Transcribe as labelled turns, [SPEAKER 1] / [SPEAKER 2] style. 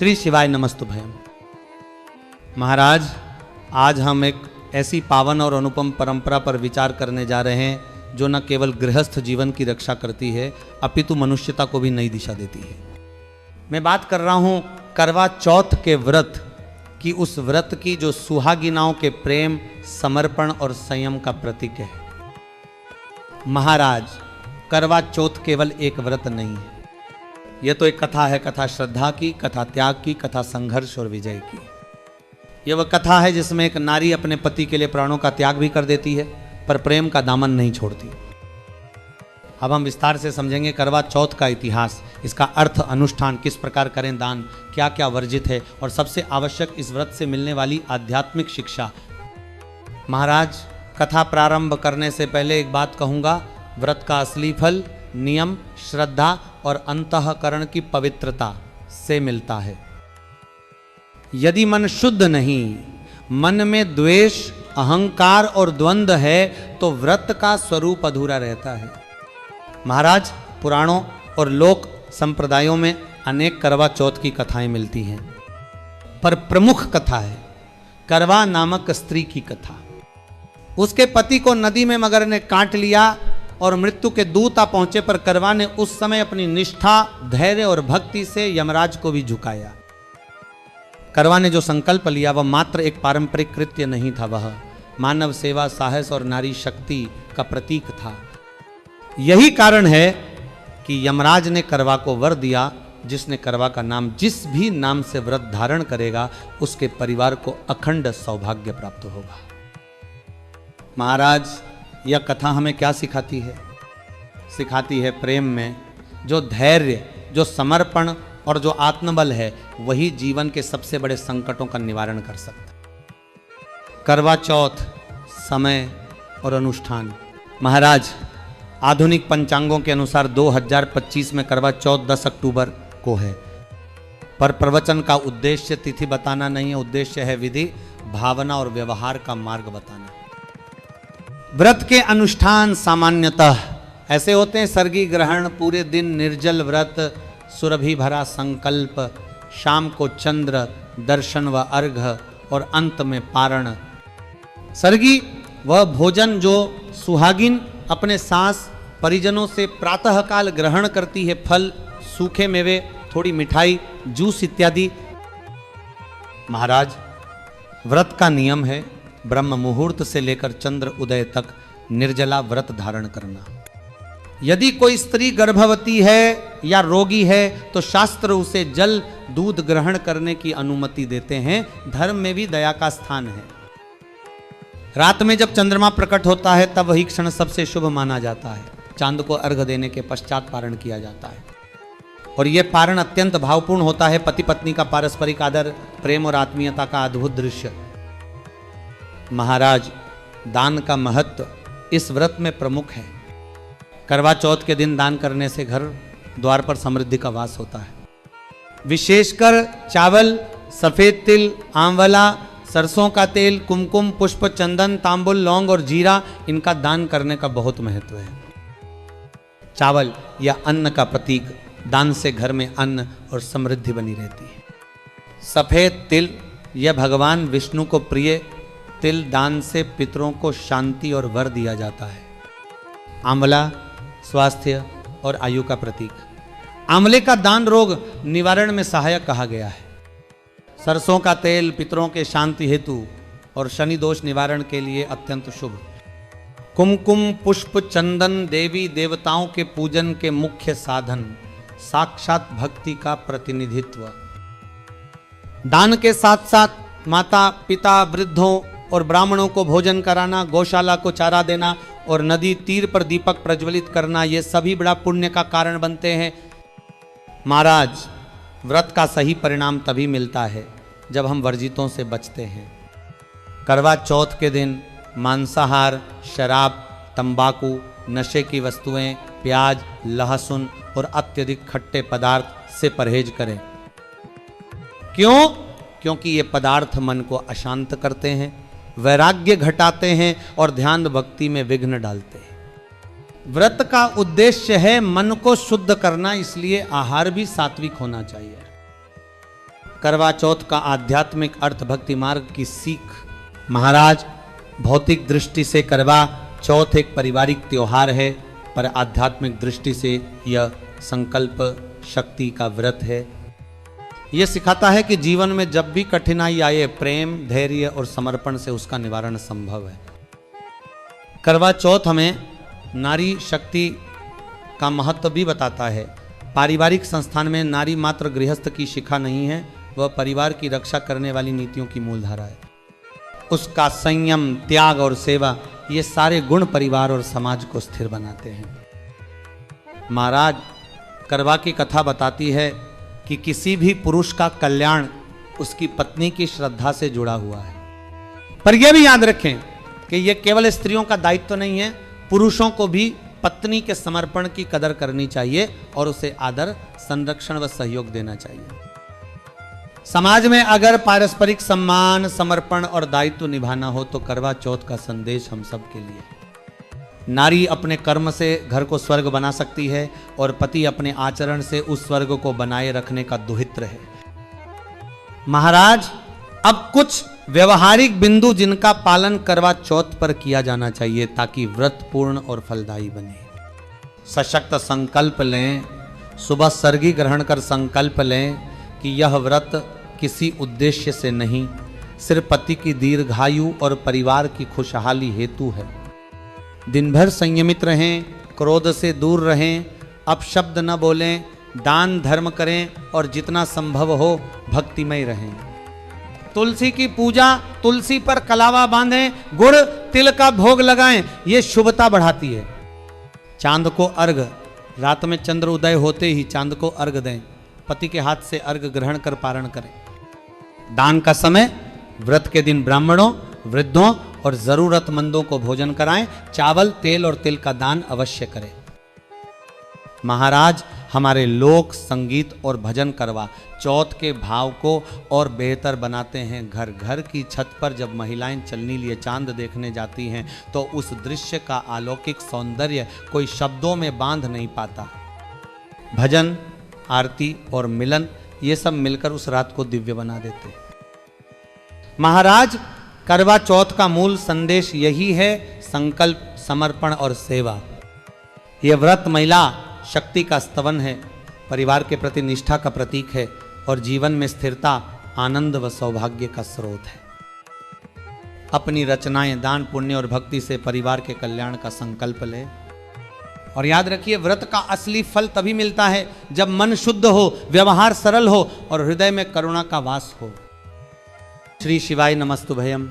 [SPEAKER 1] श्री शिवाय नमस्तुभयम। महाराज, आज हम एक ऐसी पावन और अनुपम परंपरा पर विचार करने जा रहे हैं जो न केवल गृहस्थ जीवन की रक्षा करती है अपितु मनुष्यता को भी नई दिशा देती है। मैं बात कर रहा हूं करवा चौथ के व्रत की, उस व्रत की जो सुहागिनाओं के प्रेम, समर्पण और संयम का प्रतीक है। महाराज, करवा चौथ केवल एक व्रत नहीं है, यह तो एक कथा है। कथा श्रद्धा की, कथा त्याग की, कथा संघर्ष और विजय की। यह वह कथा है जिसमें एक नारी अपने पति के लिए प्राणों का त्याग भी कर देती है, पर प्रेम का दामन नहीं छोड़ती। अब हम विस्तार से समझेंगे करवा चौथ का इतिहास, इसका अर्थ, अनुष्ठान, किस प्रकार करें दान, क्या क्या वर्जित है और सबसे आवश्यक इस व्रत से मिलने वाली आध्यात्मिक शिक्षा। महाराज, कथा प्रारंभ करने से पहले एक बात कहूँगा, व्रत का असली फल नियम, श्रद्धा और अंतःकरण की पवित्रता से मिलता है। यदि मन शुद्ध नहीं, मन में द्वेष, अहंकार और द्वंद्व है तो व्रत का स्वरूप अधूरा रहता है। महाराज, पुराणों और लोक संप्रदायों में अनेक करवा चौथ की कथाएं मिलती हैं, पर प्रमुख कथा है करवा नामक स्त्री की कथा। उसके पति को नदी में मगर ने काट लिया और मृत्यु के दूत आ पहुंचे, पर करवा ने उस समय अपनी निष्ठा, धैर्य और भक्ति से यमराज को भी झुकाया। करवा ने जो संकल्प लिया वह मात्र एक पारंपरिक कृत्य नहीं था, वह मानव सेवा, साहस और नारी शक्ति का प्रतीक था। यही कारण है कि यमराज ने करवा को वर दिया, जिसने करवा का नाम, जिस भी नाम से व्रत धारण करेगा उसके परिवार को अखंड सौभाग्य प्राप्त होगा। महाराज, यह कथा हमें क्या सिखाती है? सिखाती है प्रेम में जो धैर्य, जो समर्पण और जो आत्मबल है, वही जीवन के सबसे बड़े संकटों का निवारण कर सकता है। करवा चौथ, समय और अनुष्ठान। महाराज, आधुनिक पंचांगों के अनुसार 2025 में करवा चौथ 10 अक्टूबर को है, पर प्रवचन का उद्देश्य तिथि बताना नहीं है, उद्देश्य है विधि, भावना और व्यवहार का मार्ग बताना। व्रत के अनुष्ठान सामान्यतः ऐसे होते हैं: सर्गी ग्रहण, पूरे दिन निर्जल व्रत, सुरभि भरा संकल्प, शाम को चंद्र दर्शन व अर्घ और अंत में पारण। सर्गी वह भोजन जो सुहागिन अपने सास परिजनों से प्रातःकाल ग्रहण करती है, फल, सूखे मेवे, थोड़ी मिठाई, जूस इत्यादि। महाराज, व्रत का नियम है ब्रह्म मुहूर्त से लेकर चंद्र उदय तक निर्जला व्रत धारण करना। यदि कोई स्त्री गर्भवती है या रोगी है तो शास्त्र उसे जल, दूध ग्रहण करने की अनुमति देते हैं। धर्म में भी दया का स्थान है। रात में जब चंद्रमा प्रकट होता है तब वही क्षण सबसे शुभ माना जाता है। चांद को अर्घ देने के पश्चात पारण किया जाता है और यह पारण अत्यंत भावपूर्ण होता है। पति पत्नी का पारस्परिक आदर, प्रेम और आत्मीयता का अद्भुत दृश्य। महाराज, दान का महत्व इस व्रत में प्रमुख है। करवा चौथ के दिन दान करने से घर द्वार पर समृद्धि का वास होता है। विशेषकर चावल, सफेद तिल, आंवला, सरसों का तेल, कुमकुम, पुष्प, चंदन, तांबुल, लौंग और जीरा, इनका दान करने का बहुत महत्व है। चावल या अन्न का प्रतीक, दान से घर में अन्न और समृद्धि बनी रहती है। सफेद तिल, यह भगवान विष्णु को प्रिय तिल, दान से पितरों को शांति और वर दिया जाता है। आंवला, स्वास्थ्य और आयु का प्रतीक। आंवले का दान रोग निवारण में सहायक कहा गया है। सरसों का तेल पितरों के शांति हेतु और शनि दोष निवारण के लिए अत्यंत शुभ। कुमकुम, पुष्प, चंदन देवी देवताओं के पूजन के मुख्य साधन, साक्षात भक्ति का प्रतिनिधित्व। दान के साथ साथ माता, पिता, वृद्धों और ब्राह्मणों को भोजन कराना, गौशाला को चारा देना और नदी तीर पर दीपक प्रज्वलित करना, ये सभी बड़ा पुण्य का कारण बनते हैं। महाराज, व्रत का सही परिणाम तभी मिलता है जब हम वर्जितों से बचते हैं। करवा चौथ के दिन मांसाहार, शराब, तंबाकू, नशे की वस्तुएं, प्याज, लहसुन और अत्यधिक खट्टे पदार्थ से परहेज करें। क्यों? क्योंकि ये पदार्थ मन को अशांत करते हैं, वैराग्य घटाते हैं और ध्यान भक्ति में विघ्न डालते हैं। व्रत का उद्देश्य है मन को शुद्ध करना, इसलिए आहार भी सात्विक होना चाहिए। करवा चौथ का आध्यात्मिक अर्थ भक्ति मार्ग की सीख। महाराज, भौतिक दृष्टि से करवा चौथ एक पारिवारिक त्योहार है, पर आध्यात्मिक दृष्टि से यह संकल्प शक्ति का व्रत है। यह सिखाता है कि जीवन में जब भी कठिनाई आए, प्रेम, धैर्य और समर्पण से उसका निवारण संभव है। करवा चौथ हमें नारी शक्ति का महत्व भी बताता है। पारिवारिक संस्थान में नारी मात्र गृहस्थ की शिखा नहीं है, वह परिवार की रक्षा करने वाली नीतियों की मूलधारा है। उसका संयम, त्याग और सेवा, ये सारे गुण परिवार और समाज को स्थिर बनाते हैं। महाराज, करवा की कथा बताती है कि किसी भी पुरुष का कल्याण उसकी पत्नी की श्रद्धा से जुड़ा हुआ है। पर यह भी याद रखें कि यह केवल स्त्रियों का दायित्व तो नहीं है, पुरुषों को भी पत्नी के समर्पण की कदर करनी चाहिए और उसे आदर, संरक्षण व सहयोग देना चाहिए। समाज में अगर पारस्परिक सम्मान, समर्पण और दायित्व निभाना हो तो करवा चौथ का संदेश हम सब के लिए। नारी अपने कर्म से घर को स्वर्ग बना सकती है और पति अपने आचरण से उस स्वर्ग को बनाए रखने का दुहित्र है। महाराज, अब कुछ व्यवहारिक बिंदु जिनका पालन करवा चौथ पर किया जाना चाहिए ताकि व्रत पूर्ण और फलदायी बने। सशक्त संकल्प लें, सुबह सर्गी ग्रहण कर संकल्प लें कि यह व्रत किसी उद्देश्य से नहीं, सिर्फ पति की दीर्घायु और परिवार की खुशहाली हेतु है। दिन भर संयमित रहें, क्रोध से दूर रहें, अपशब्द न बोलें, दान धर्म करें और जितना संभव हो भक्तिमय रहें। तुलसी की पूजा, तुलसी पर कलावा बांधें, गुड़ तिल का भोग लगाएं, ये शुभता बढ़ाती है। चांद को अर्घ, रात में चंद्र उदय होते ही चांद को अर्घ दें, पति के हाथ से अर्घ ग्रहण कर पारण करें। दान का समय, व्रत के दिन ब्राह्मणों, वृद्धों और जरूरतमंदों को भोजन कराएं। चावल, तेल और तिल का दान अवश्य करें। महाराज, हमारे लोक संगीत और भजन करवा चौथ के भाव को और बेहतर बनाते हैं। घर घर की छत पर जब महिलाएं चलनी लिए चांद देखने जाती हैं तो उस दृश्य का अलौकिक सौंदर्य कोई शब्दों में बांध नहीं पाता। भजन, आरती और मिलन, ये सब मिलकर उस रात को दिव्य बना देते हैं। महाराज, करवा चौथ का मूल संदेश यही है, संकल्प, समर्पण और सेवा। यह व्रत महिला शक्ति का स्तवन है, परिवार के प्रति निष्ठा का प्रतीक है और जीवन में स्थिरता, आनंद व सौभाग्य का स्रोत है। अपनी रचनाएं दान, पुण्य और भक्ति से परिवार के कल्याण का संकल्प लें और याद रखिए, व्रत का असली फल तभी मिलता है जब मन शुद्ध हो, व्यवहार सरल हो और हृदय में करुणा का वास हो। श्री शिवाय नमस्तुभयम्।